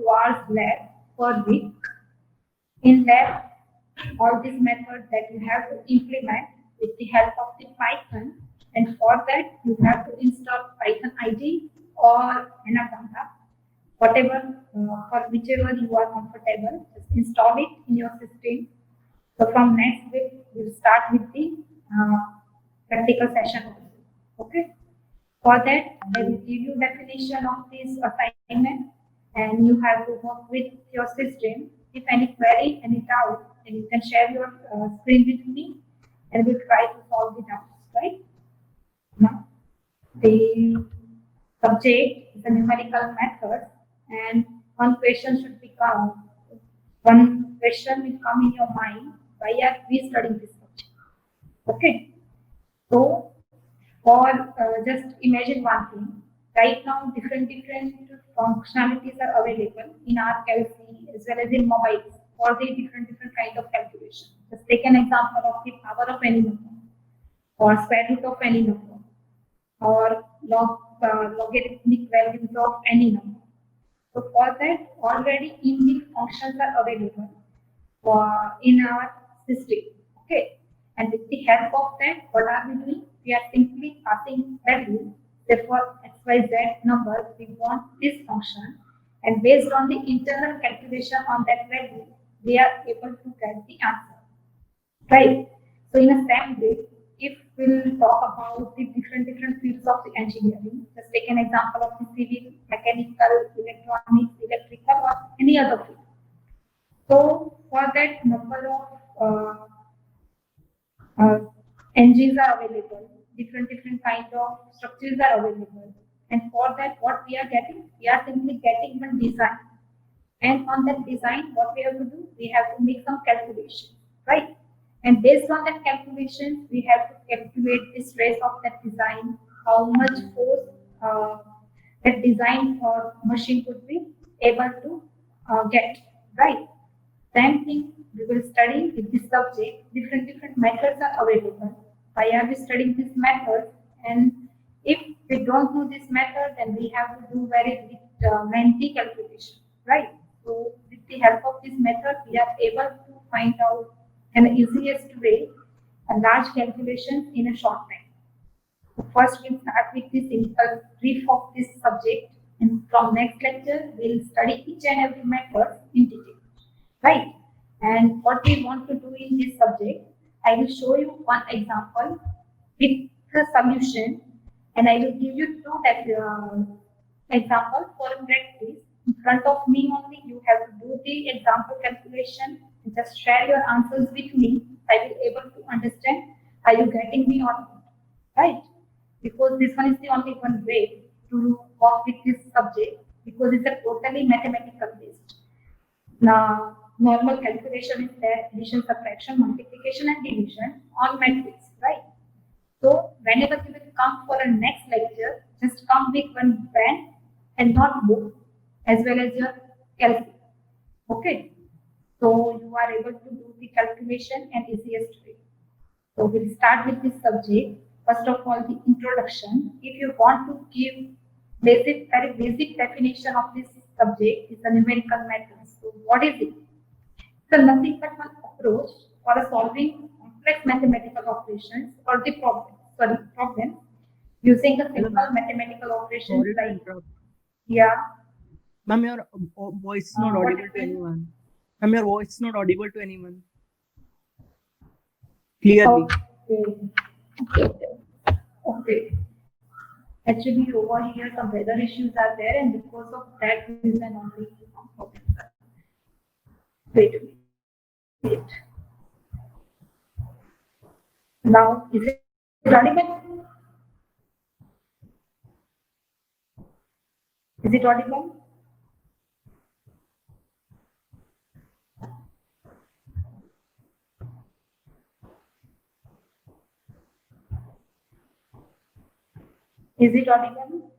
hours lab per week. In lab, all these methods that you have to implement with the help of the Python, and for that you have to install Python ID or Anaconda, whatever for whichever you are comfortable. Just install it in your system. So from next week we'll start with the practical session. Okay. For that, I will give you definition of this assignment, and you have to work with your system. If any query, any doubt, then you can share your screen with me, and we'll try to solve the doubts. Right now, the subject is a numerical method, and one question should become one question will come in your mind. Why are we studying this subject? Okay. So, or just imagine one thing. Right now, different functionalities are available in our calci as well as in mobiles for the different kind of calculation. Just take an example of the power of any number, or square root of any number, or logarithmic values of any number. So for that, already inbuilt functions are available in our system. Okay. And with the help of that, what are we doing? We are simply passing value. Therefore, XYZ number, we want this function. And based on the internal calculation on that value, we are able to get the answer. Right. So in a same way, if we'll talk about the different fields of the engineering, just take an example of the civil, mechanical, electronics, electrical, or any other field. So for that, number of engines are available, different kind of structures are available, and for that, what we are getting? We are simply getting one design, and on that design, what we have to do? We have to make some calculation, right? And based on that calculation, we have to calculate the stress of that design, how much force that design or machine could be able to get, right? Same thing, we will study with this subject, different methods are available. Why are we studying this method? And if we don't know this method, then we have to do very lengthy calculation, right? So with the help of this method, we are able to find out an easiest way a large calculation in a short time. So first we'll start with the simple brief of this subject, and from next lecture, we'll study each and every method in detail. Right? And what we want to do in this subject, I will show you one example with the solution, and I will give you two examples for practice. In front of me only, you have to do the example calculation and just share your answers with me. I will able to understand, are you getting me or not, right? Because this one is the only one way to work with this subject, because it's a totally mathematical based. Now, normal calculation is there, addition, subtraction, multiplication, and division on matrix, right? So, whenever you will come for a next lecture, just come with one pen and notebook as well as your calculator. Okay? So, you are able to do the calculation and easiest way. So, we'll start with this subject. First of all, the introduction. If you want to give very basic definition of this subject, is a numerical method. So, what is it? So nothing but one approach for solving complex mathematical operations or the problem using a simple mathematical operations Sorry to like interrupt. yeah. Ma'am, your voice is not what audible to happened? anyone. Ma'am, your voice is not audible to anyone. Clearly. Okay. Actually, over here some weather issues are there, and because of that reason only some problems are. Wait a minute. Now, is it audible? Is it audible? Is it audible?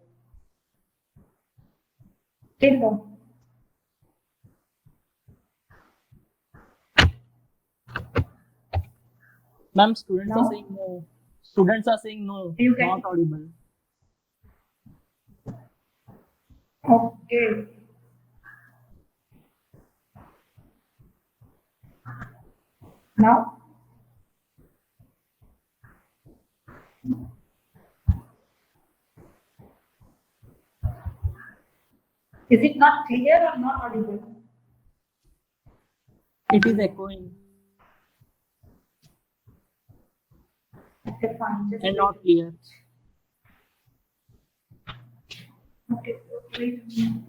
Still no. Ma'am, students are Now? saying no. Students are saying no, You can. not audible. Okay. Now, is it not clear or not audible? It is echoing Okay, fine. Just and wait. not clear. Okay, so wait.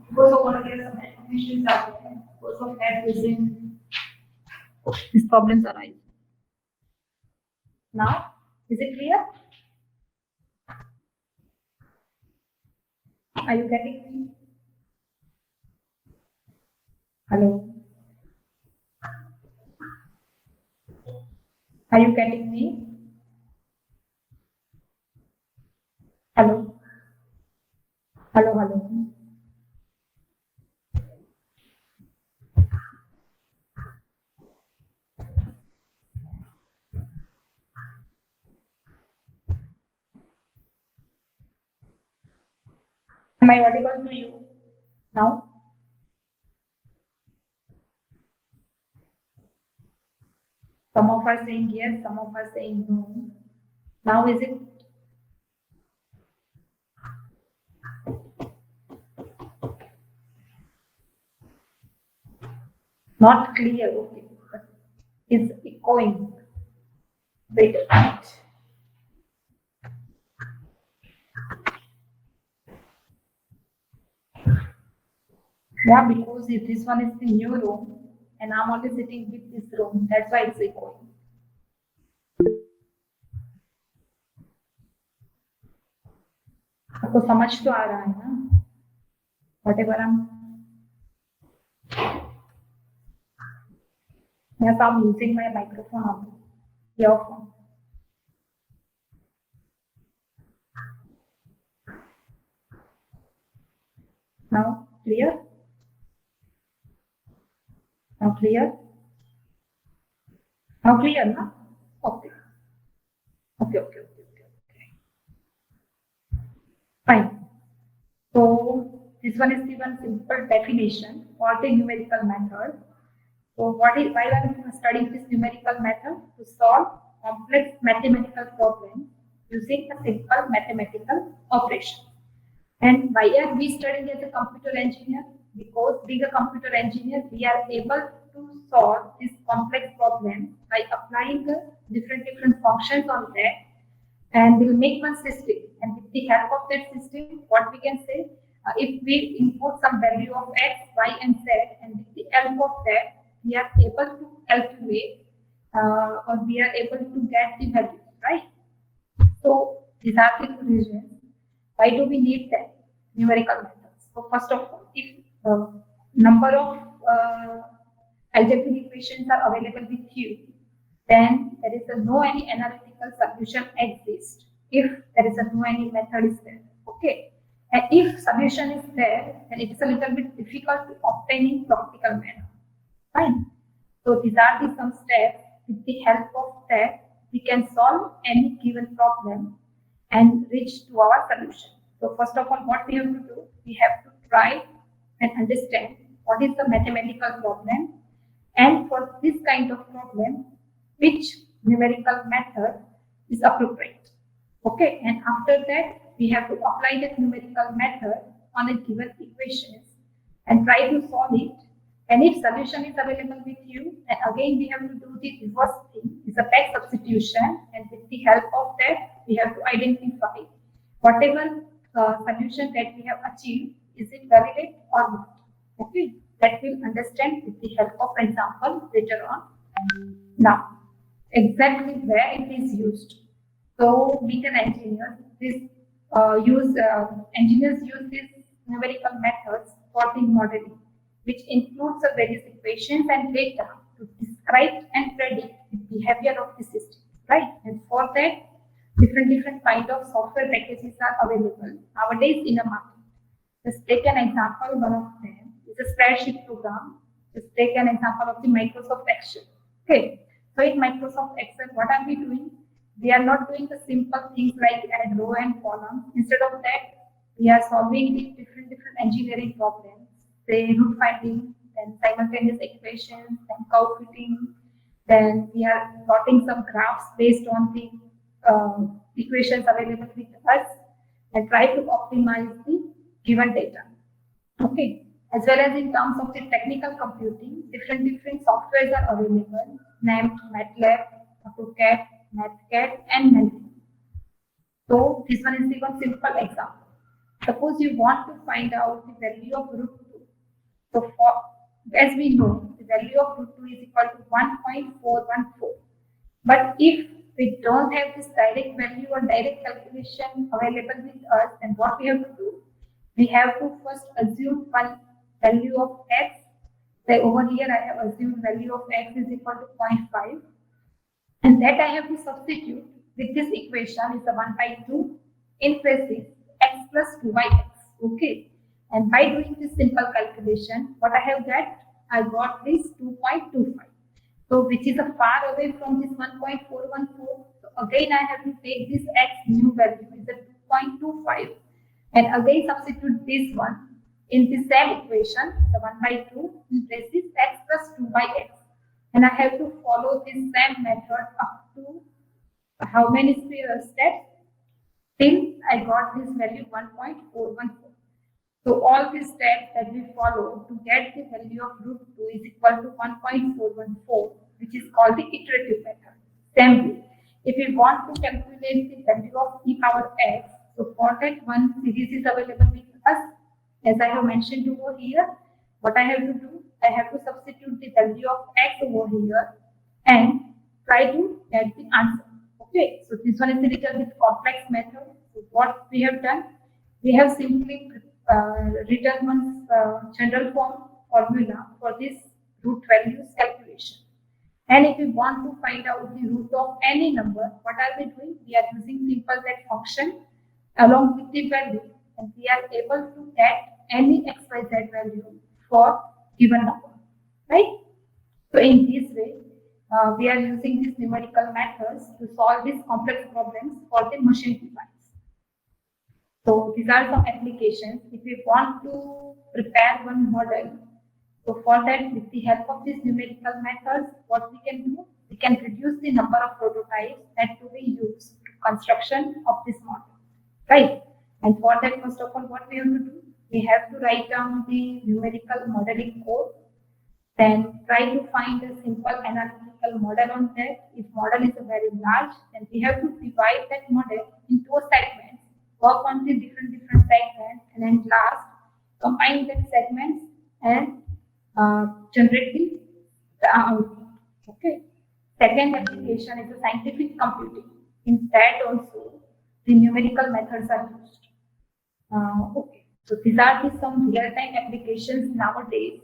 Because over here some animations are there. Because of that reason, these problems arise. Now, is it clear? Are you getting me? Hello? Are you getting me? Hello? Hello, hello. Am I audible to you now? Some of us saying yes, some of us saying no. Now is it? Not clear, okay. But it's echoing. Wait a minute. Yeah, because if this one is the new room and I'm only sitting with this room, that's why it's echoing. आपको समझ तो आ रहा है ना? Whatever I'm. Yes, I'm using my microphone only. Earphone. Now clear? Now clear? Now clear, na? Okay. Okay. Fine. So this one is given simple definition for the numerical method. So why are we studying this numerical method? To solve complex mathematical problems using a simple mathematical operation. And why are we studying as a computer engineer? Because being a computer engineer, we are able to solve this complex problem by applying the different functions on that, and we'll make one system. And with the help of that system, what we can say, if we input some value of x, y, and z, and with the help of that, we are able to calculate or we are able to get the value, right? So these are the two reasons. Why do we need that numerical methods? So first of all, if number of algebraic equations are available with you, then there is no any analytical solution exists. If there is no any method is there, okay. And if solution is there, then it is a little bit difficult to obtain in practical manner. Fine. So these are the some steps. With the help of that, we can solve any given problem and reach to our solution. So first of all, what we have to do, we have to try and understand what is the mathematical problem, and for this kind of problem, which numerical method is appropriate. Okay, and after that, we have to apply that numerical method on a given equations and try to solve it. And if solution is available with you, then again we have to do the reverse thing, is a back substitution, and with the help of that, we have to identify whatever solution that we have achieved, is it valid or not. Okay, that we'll understand with the help of example later on. Now, exactly where it is used. So, being an engineer, engineers use these numerical methods for the modeling, which includes the various equations and data to describe and predict the behavior of the system, right? And for that, different kind of software packages are available nowadays in the market. Just take an example, one of them is a spreadsheet program. Just take an example of the Microsoft Excel. Okay, so in Microsoft Excel, what are we doing? We are not doing the simple things like add row and column. Instead of that, we are solving the different engineering problems, say root finding, then simultaneous equations, then curve fitting, Then we are plotting some graphs based on the equations available with us and try to optimize the given data. Okay. As well as in terms of the technical computing, different softwares are available, named MATLAB, AutoCAD, MathCAD, and Mendeley. So this one is the one simple example. Suppose you want to find out the value of root 2. So as we know, the value of root 2 is equal to 1.414. But if we don't have this direct value or direct calculation available with us, then what we have to do? We have to first assume one value of x. Say over here I have assumed value of x is equal to 0.5. And that I have to substitute with this equation is the 1 by 2 in braces x plus 2 by x. Okay. And by doing this simple calculation, what I have got? I got this 2.25. So which is a far away from this 1.414. So again I have to take this x new value is a 2.25 and again substitute this one in the same equation, the 1 by 2 in braces x plus 2 by x. And I have to follow this same method up to how many steps till I got this value 1.414. So all these steps that we follow to get the value of root 2 is equal to 1.414, which is called the iterative method. Same way, if we want to calculate the value of e power x, so for that one series is available with us. As I have mentioned over here, what I have to do, I have to substitute the value of x over here and try to get the answer. Okay, so this one is a little bit complex method. So what we have done, we have simply written one general form formula for this root values calculation. And if we want to find out the root of any number, what are we doing? We are using simple that function along with the value, and we are able to get any xyz value for given number, right? So in this way, we are using these numerical methods to solve these complex problems for the machine device. So these are some applications. If we want to prepare one model, so for that, with the help of these numerical methods, what we can do, we can reduce the number of prototypes that to be used to construction of this model, right? And for that, first of all, what we have to do, we have to write down the numerical modeling code, then try to find a simple analytical model on that. If model is very large, then we have to divide that model into segments, work on the different segments, and then last combine that segments and generate the output. Okay. Second application is the scientific computing. In that also the numerical methods are used. Okay. So these are some real-time applications nowadays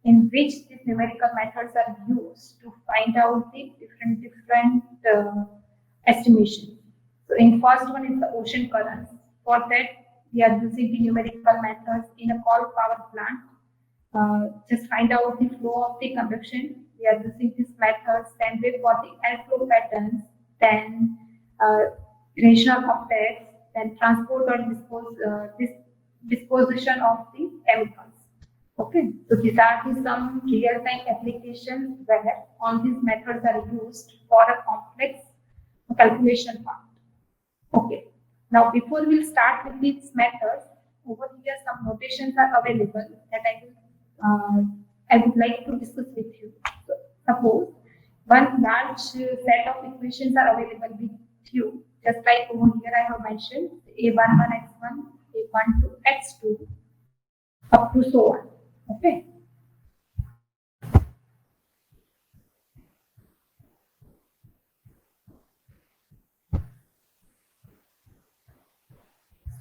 in which these numerical methods are used to find out the different estimations. So in first one is the ocean currents. For that, we are using the numerical methods in a coal power plant. Just find out the flow of the convection. We are using these methods. Then we got the airflow patterns. Then rational objects. Then transport or disposition of the chemicals. Okay, so these are some real-time applications where all these methods are used for a complex calculation part. Okay, now before we start with these methods, over here some notations are available that I would like to discuss with you. So, suppose one large set of equations are available with you, just like over here I have mentioned a11 x1, a12 x2, up to so on. Okay.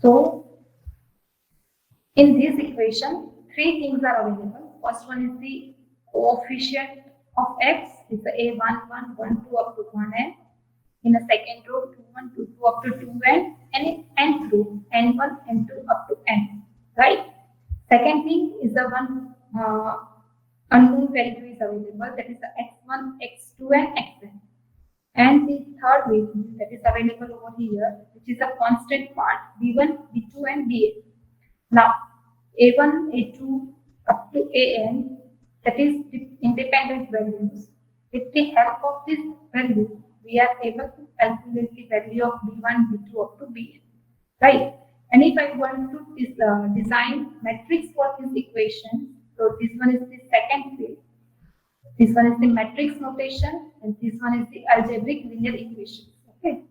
So, in this equation, three things are available. First one is the coefficient of x, is the a11, 12 up to 1n. In a second row, 21, 22 up to 2n, and in nth row, n1, n2 up to n. Right? Second thing is the one unknown value is available, that is the x1, x2, and xn. And the third value that is available over here, which is a constant part, b1, b2, and bn. Now, a1, a2 up to an, that is independent values. With the help of this value, we are able to calculate the value of B1, B2 up to Bn, right? And if I want to design matrix for this equation, so this one is the second field. This one is the matrix notation, and this one is the algebraic linear equation. Okay.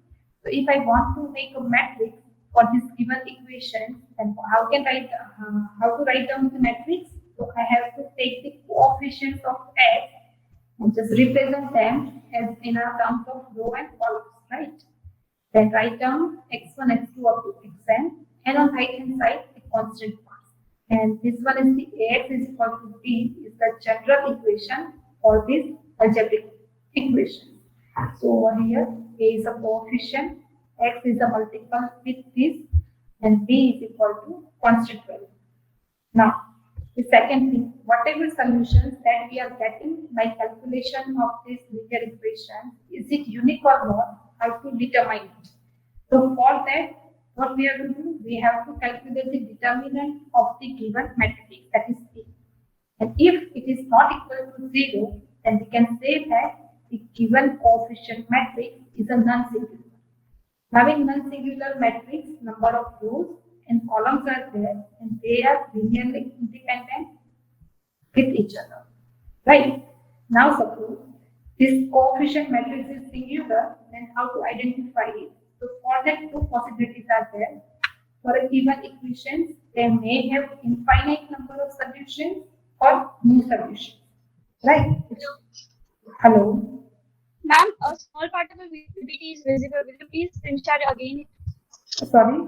So if I want to make a matrix for this given equation, then how to write down the matrix? So I have to take the coefficients of x and just represent them as in a terms of row and columns, right? Then write down x1, x2 up to xn, and on right hand side a constant part. And this one is the ax is equal to b is the general equation for this algebraic equation. So over here a is a coefficient, x is a multiple with this, and b is equal to constant value. Now, the second thing, whatever solutions that we are getting by calculation of this linear equation, is it unique or not? How to determine it? So for that, what we have to do, we have to calculate the determinant of the given matrix, that is P. And if it is not equal to 0, then we can say that the given coefficient matrix is a non-singular. Now in non-singular matrix, number of rows and columns are there, and they are linearly independent with each other. Right? Now suppose this coefficient matrix is singular, then how to identify it? So for that, two possibilities are there. For a given equation, they may have infinite number of solutions or new solutions. Right? Hello? Ma'am, a small part of the PPT is visible. Will you please screenshot it again? Sorry?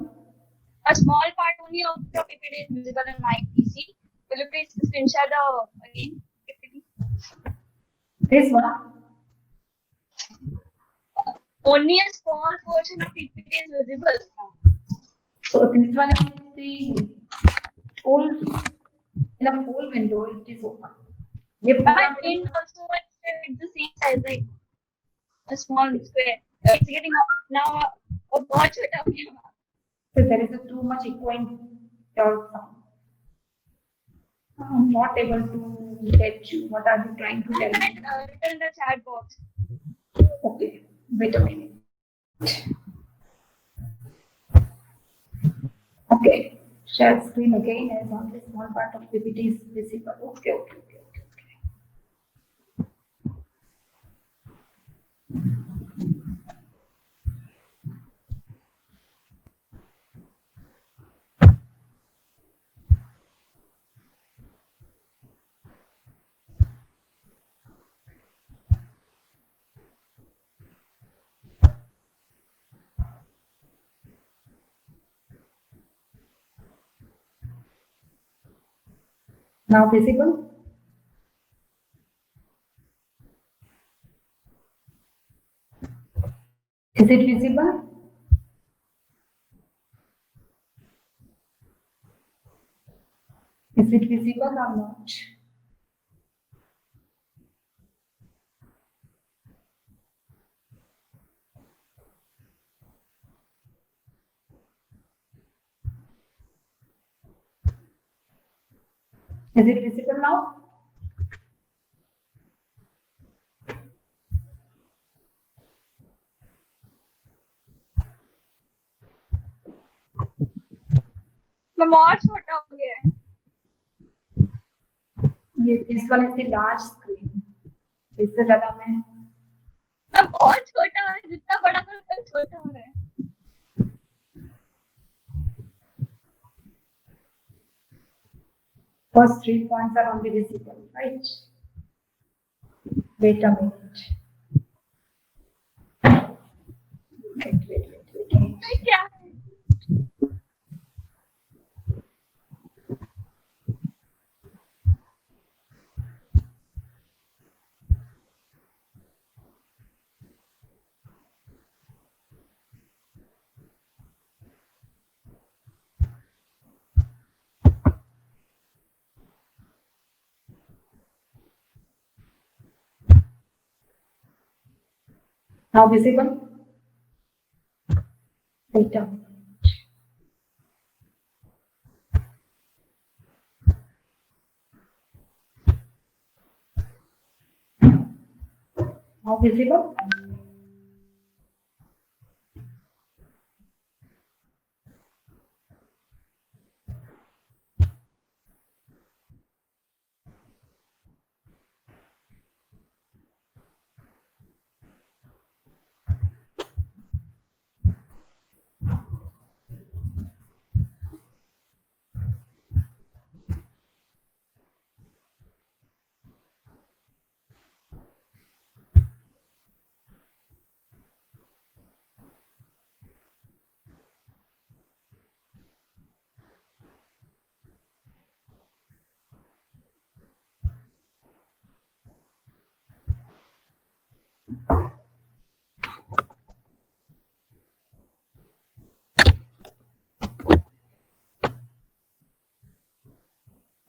A small part only of the PPT is visible in my PC. Will you please screenshot the again PPT? This one? Only a small portion of PPT is visible. So this one is the full, in a full window, it is open. ये But पूरा in also it's the same size, like a small square. It's getting now a watch it up here. so there is a too much echoing your sound. I'm not able to get you. What are you trying to tell me? Written in the chat box. Okay, wait a minute. Okay, share screen again as only small part of PPT is visible. Okay. Now visible? Is it visible? Is it visible or not? Is it visible now? मैं और छोटा हो गया है. This one is the large screen. इससे ज़्यादा मैं मैं बहुत छोटा है, जितना बड़ा करो उतना छोटा हो रहा है. first 3 points are only visible, right? Wait a minute. Wait. क्या है? Now visible? Wait a minute. Not visible?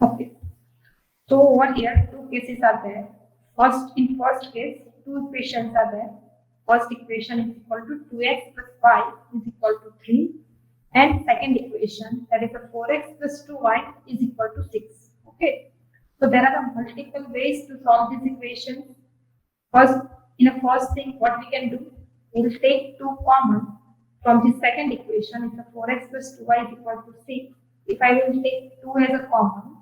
Okay. So over here, two cases are there. In first case, two equations are there. First equation is equal to 2x plus y is equal to 3. And second equation, that is a 4x plus 2y is equal to 6. Okay. So there are multiple ways to solve this equation. First, in a first thing, what we can do, we will take 2 common from the second equation. It's a 4x plus 2y is equal to 6. If I will take 2 as a common,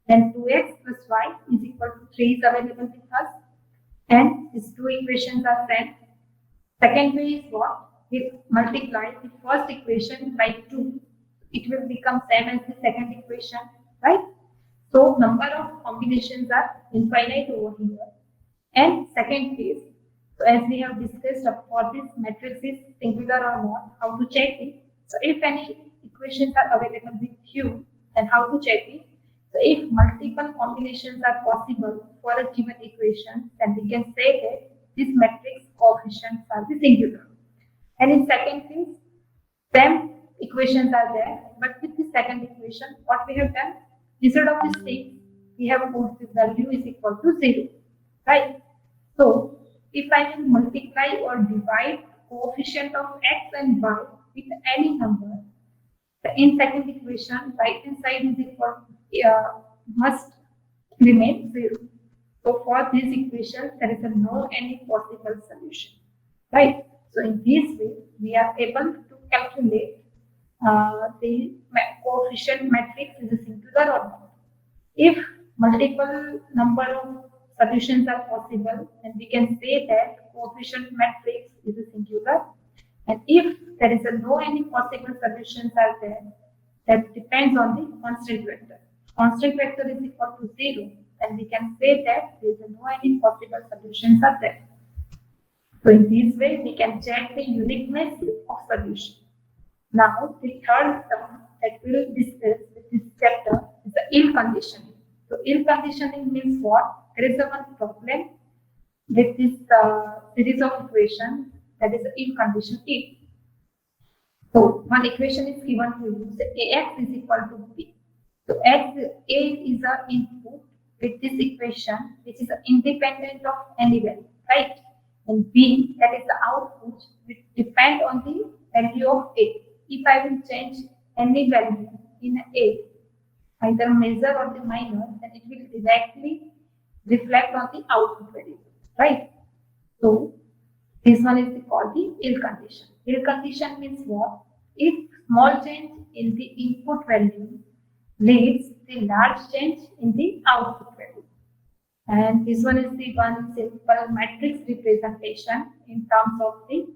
then 2x plus y is equal to 3 is available with us. And these two equations are same. Second way is what? We multiply the first equation by 2. It will become same as the second equation, right? So number of combinations are infinite over here. And second case, so as we have discussed for this matrix is singular or not, how to check it. So if any equations are available with you, then how to check it? So if multiple combinations are possible for a given equation, then we can say that this matrix coefficients are the singular. And in second case, same equations are there, but with the second equation, what we have done, instead of the 6, we have put the value is equal to 0, right? So if I will multiply or divide coefficient of x and y with any number, in second equation, right hand side is equal must remain 0. So for this equation, there is no any possible solution, right? So in this way, we are able to calculate the coefficient matrix is a singular or not. If multiple number of solutions are possible, then we can say that coefficient matrix is a singular. And if there is no any possible solutions are there, that depends on the constant vector. Constant vector is equal to 0, and we can say that there is no any possible solutions are there. So in this way, we can check the uniqueness of solution. Now, the third term that we will discuss with this chapter is the ill conditioning. So, ill conditioning means what? There is a one problem with this series of equations, that is the ill condition if. So, one equation is given to you, say ax is equal to b. So, a is the input with this equation, which is independent of any value, right? And b, that is the output, which depend on the value of a. If I will change any value in a, either major or the minor, then it will directly reflect on the output value, right? So this one is called the ill condition. Ill condition means what? If small change in the input value leads to large change in the output value. And this one is the one simple matrix representation in terms of the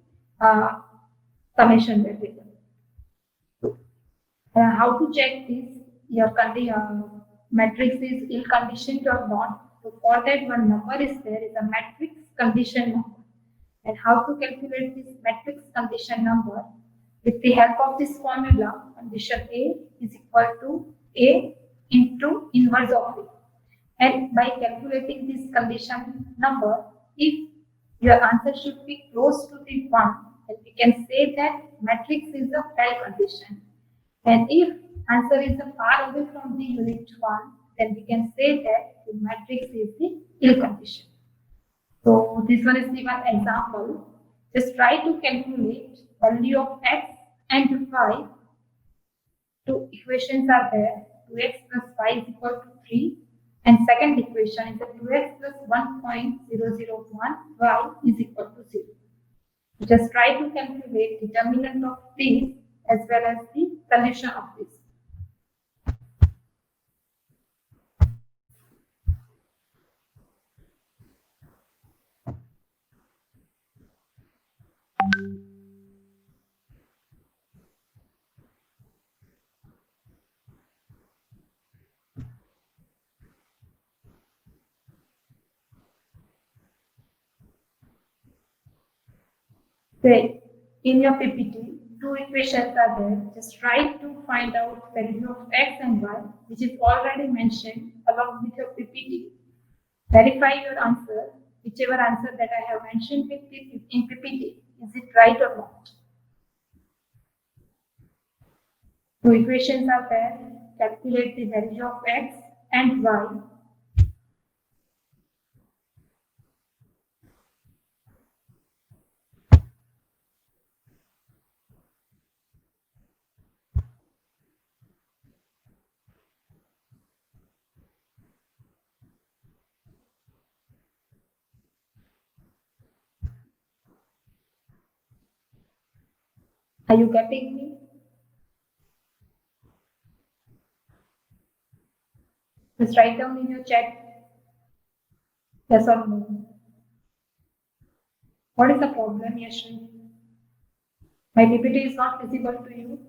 summation variable. How to check this? Your matrix is ill conditioned or not? So for that, one number is there is a matrix condition number. And how to calculate this matrix condition number? With the help of this formula, condition A is equal to A into inverse of A. And by calculating this condition number, if your answer should be close to the 1, then we can say that matrix is a fair condition. And if answer is far away from the unit 1, then we can say that the matrix is the ill condition. So this one is the one example. Just try to calculate value of x and y. Two equations are there. 2x plus y is equal to 3 And second equation is that 2x plus 1.001 y is equal to 0. Just try to calculate determinant of this as well as the solution of this. Say, in your PPT, two equations are there. Just try to find out value of x and y, which is already mentioned along with your PPT. Verify your answer, whichever answer that I have mentioned in PPT, is it right or not? Two equations are there. Calculate the value of x and y. Are you getting me? Just write down in your chat. Yes or no. What is the problem, Yashwi? My PPT is not visible to you.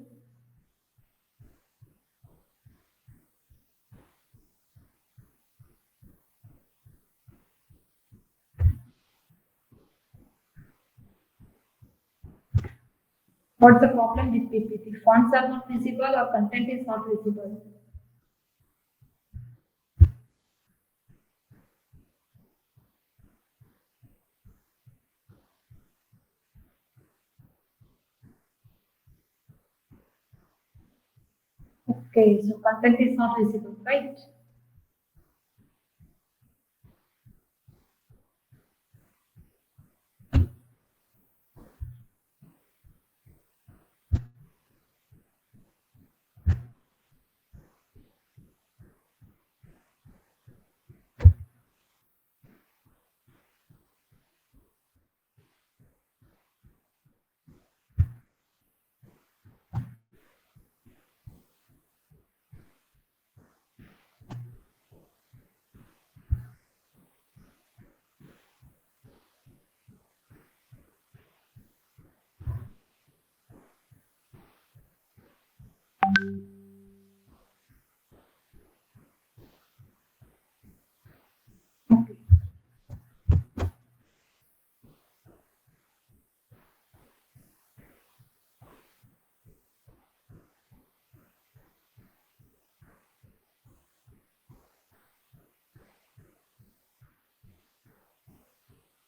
What's the problem with PPT? Fonts are not visible or content is not visible. Okay, so content is not visible, right? Okay.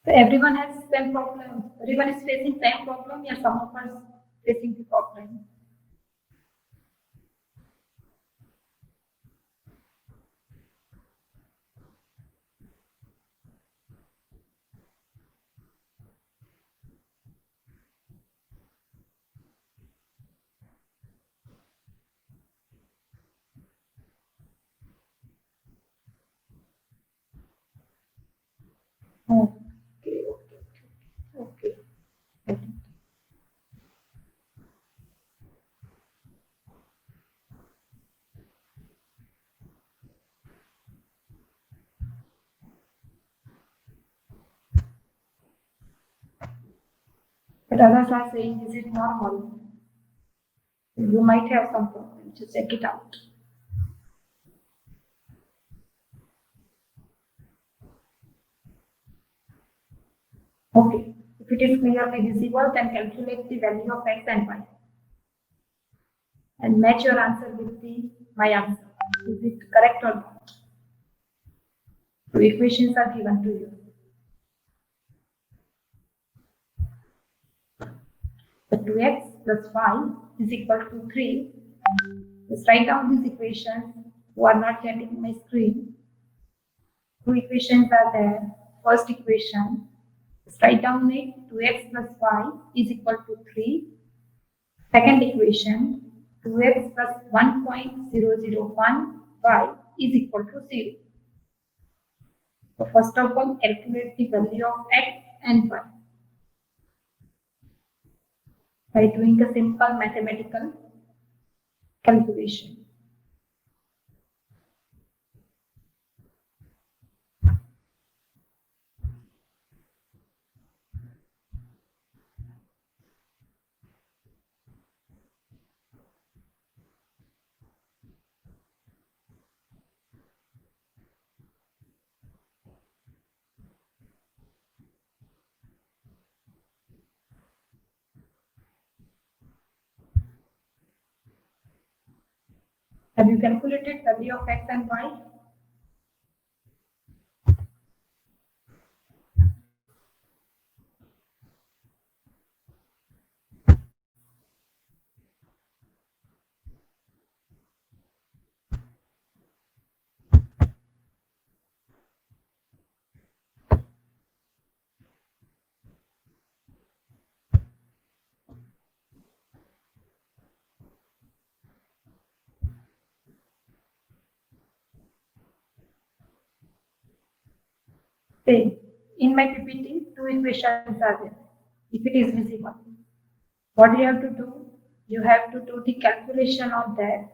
So everyone has same problem. Everyone is facing same problem, or some of us facing the problem. Okay, okay, okay. But others are saying, is it normal? You might have some problem. Just check it out. Okay. If it is clearly visible, then calculate the value of x and y. And match your answer with my answer. Is it correct or not? Two equations are given to you. The 2x plus y is equal to 3. Just write down these equations who are not getting my screen. Two equations are there. First equation, just write down it. 2x plus y is equal to 3. Second equation, 2x plus 1.001 y is equal to 0. So first of all, calculate the value of x and y by doing a simple mathematical calculation. Have you calculated value of x and y? Say, in my PPT, two equations are there. If it is visible, what you have to do? You have to do the calculation of that.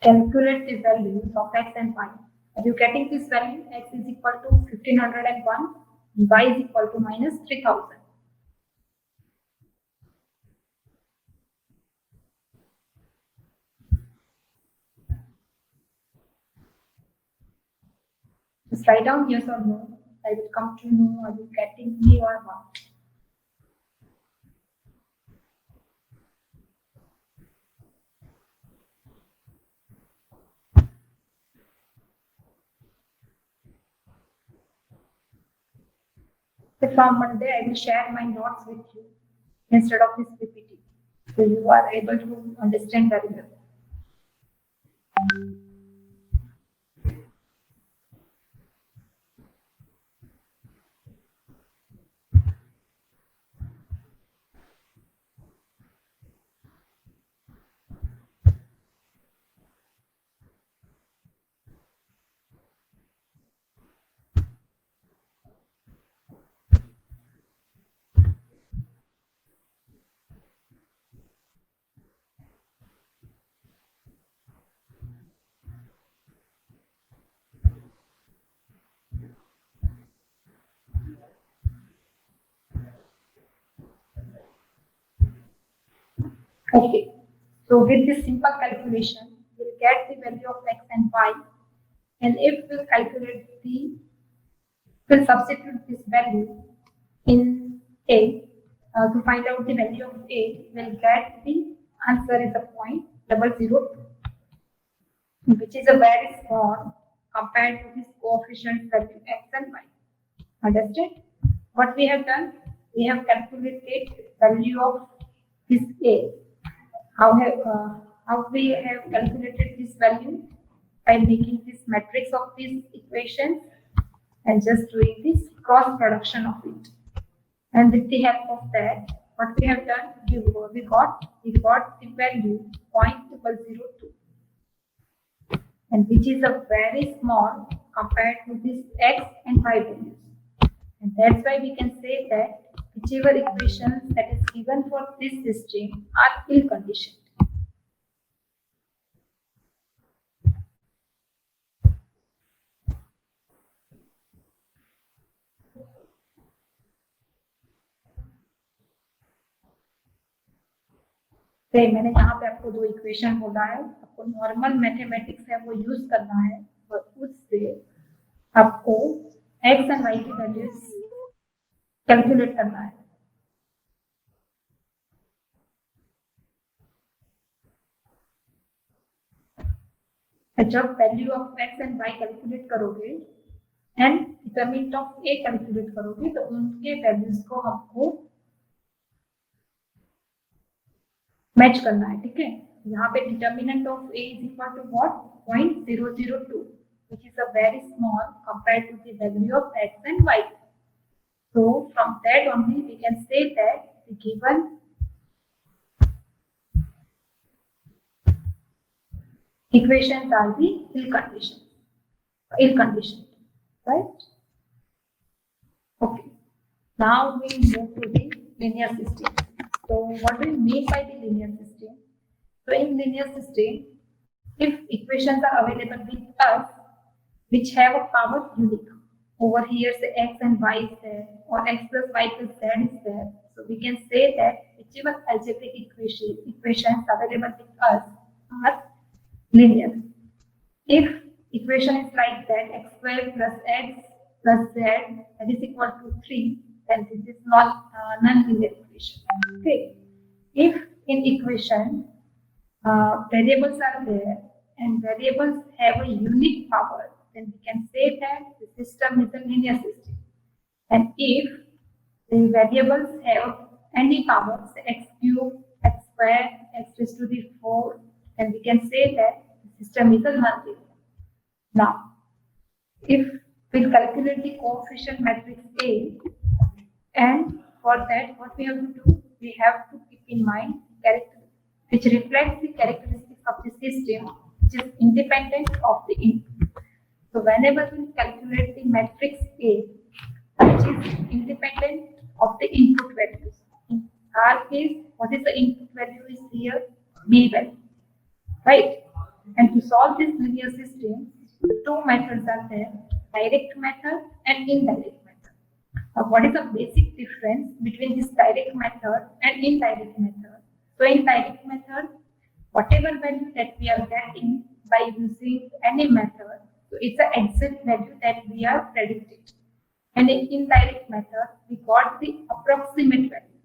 Calculate the values of x and y. Are you getting this value? X is equal to 1501 and y is equal to minus 3000. Just write down yes or no. I will come to know are you getting me or not. So from Monday, I will share my notes with you instead of this PPT. So you are able to understand very well. Okay. So with this simple calculation, we'll get the value of x and y. And if we'll calculate we'll substitute this value in A to find out the value of A, we'll get the answer is a 0.002, which is a very small compared to this coefficient value x and y. Understand? What we have done? We have calculated value of this A. How we have calculated this value? By making this matrix of these equations and just doing this cross production of it. And with the help of that, what we have done, we got the value 0.002, and which is a very small compared to this x and y values. And that's why we can say that whichever equations that is given for this system are ill conditioned. तो मैंने यहाँ पे आपको दो equation बोला है, आपको normal mathematics है वो यूज करना है और उससे आपको x एंड y की वैल्यूज कैलकुलेट करना है। जब value of x and y calculate करोगे and determinant of a calculate करोगे तो उनके वैल्यूज को हमको मैच करना है, ठीक है। यहाँ पे determinant of a is equal to what 0.002 which is a very small compared to the value of x and y. So from that only we can say that the given equations are the ill conditioned, right? Okay. Now we move to the linear system. So what do we mean by the linear system? So in linear system, if equations are available with us which have a power unique, over here say x and y is there or x plus y plus z is there, so we can say that whichever algebraic equations available with us are linear. If equation is like that, x squared plus x plus z that is equal to 3, then this is not non-linear equation. Okay. If in equation variables are there and variables have a unique power, then we can say that the system is a linear system. And if the variables have any power, say x cube, x square, x raised to the 4, then we can say that the system is a non-linear. Now, if we'll calculate the coefficient matrix A, and for that what we have to do, we have to keep in mind which reflects the characteristics of the system which is independent of the input. So whenever we calculate the matrix A which is independent of the input values, in our case what is the input value is here B value, right? And to solve this linear system, two methods are there, direct method and indirect method. What is the basic difference between this direct method and indirect method? So in direct method, whatever value that we are getting by using any method, so it's an exact value that we are predicting. And in indirect method, we got the approximate value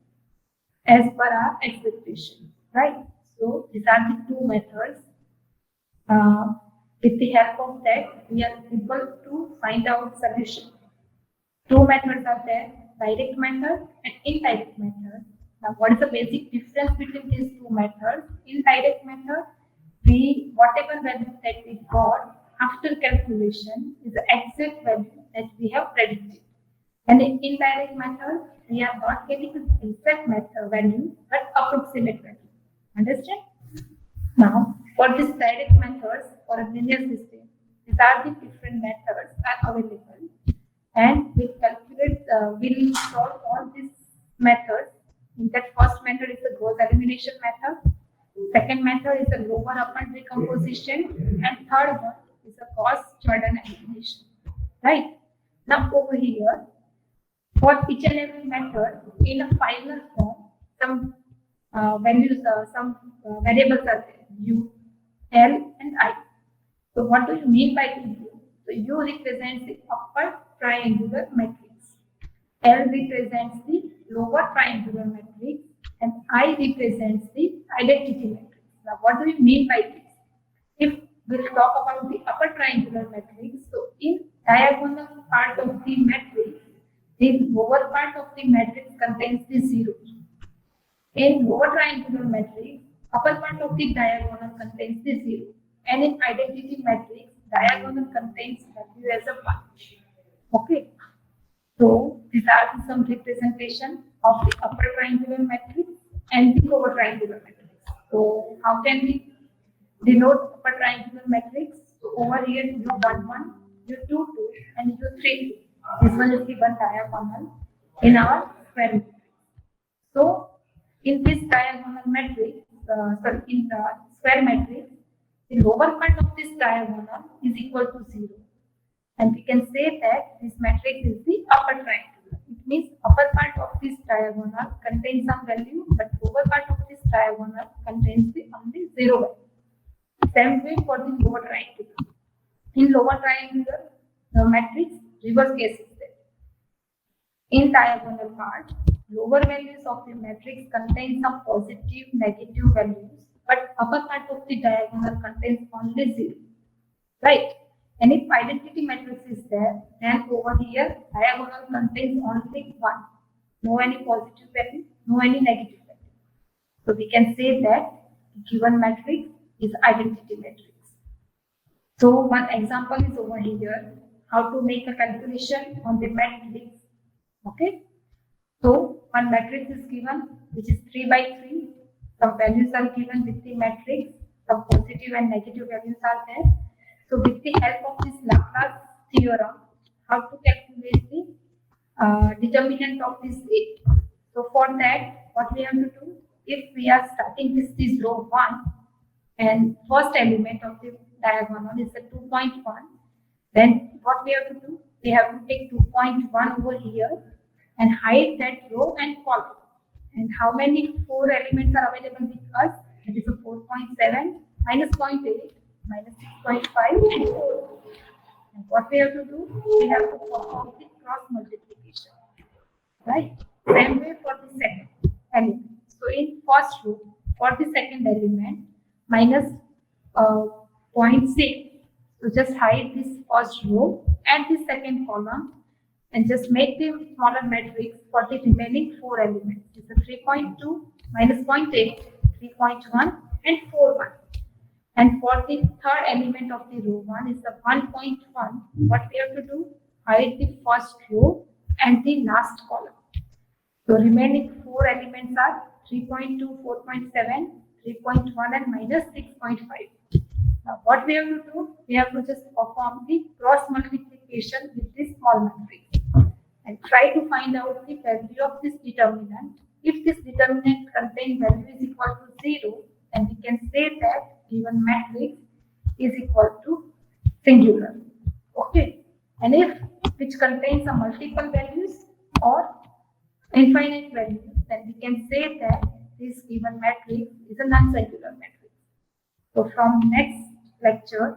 as per our expectation, right? So these are the two methods. With the help of that, we are able to find out solution. Two methods are there, direct method and indirect method. Now, what is the basic difference between these two methods? In direct method, whatever value that we got after calculation is the exact value that we have predicted. And in indirect method, we are not getting the exact value, but approximate value. Understand? Now, for this direct methods for a linear system, these are the different methods are available. And we'll solve all these methods. In that first method is the Gauss elimination method. Second method is the lower upper decomposition. And third one is the Gauss-Jordan elimination. Right? Now over here, for each and every method, in a final form, some variables are there, U, L and I. So what do you mean by U? So U represents the upper triangular matrix. L represents the lower triangular matrix and I represents the identity matrix. Now what do we mean by this? If we'll talk about the upper triangular matrix, so in diagonal part of the matrix, the lower part of the matrix contains the zero. In lower triangular matrix, upper part of the diagonal contains the zero. And in identity matrix, diagonal contains value as a 1. Okay. So these are some representation of the upper triangular matrix and the lower triangular matrix. So how can we denote upper triangular matrix? So over here U11, U22 and U32. This one is given diagonal in our square matrix. So in this diagonal matrix, in the square matrix, the lower part of this diagonal is equal to 0. And we can say that this matrix is the upper triangular. It means upper part of this diagonal contains some value, but lower part of this diagonal contains the only 0 value. Same way for the lower triangular. In lower triangular, the matrix reverse case is there. In diagonal part, lower values of the matrix contain some positive, negative values, but upper part of the diagonal contains only 0. Right? And if identity matrix is there, then over here, diagonal contains only 1. No any positive value, no any negative value. So we can say that given matrix is identity matrix. So one example is over here, how to make a calculation on the matrix. Okay. So one matrix is given, which is 3 by 3. Some values are given with the matrix. Some positive and negative values are there. So with the help of this Laplace theorem, how to calculate the determinant of this A. So for that, what we have to do, if we are starting with this row 1, and first element of the diagonal is the 2.1, then what we have to do, we have to take 2.1 over here and hide that row and column. And how many 4 elements are available with us? It is a 4.7 minus 0.8 minus 6.5 and 4. And what we have to do, we have to perform the cross multiplication. Right? Same way for the second element. So in first row, for the second element, minus 0.6. So just hide this first row and the second column and just make the smaller matrix for the remaining 4 elements. It's a 3.2 minus 0.8, 3.1 and 4.1. And for the third element of the row 1 is the 1.1. What we have to do? Hide the first row and the last column. So remaining 4 elements are 3.2, 4.7, 3.1 and minus 6.5. Now what we have to do? We have to just perform the cross multiplication with this small matrix and try to find out the value of this determinant. If this determinant contains value is equal to 0, then we can say that given matrix is equal to singular. Okay. And if which contains a multiple values or infinite values, then we can say that this given matrix is a non-singular matrix. So from next lecture,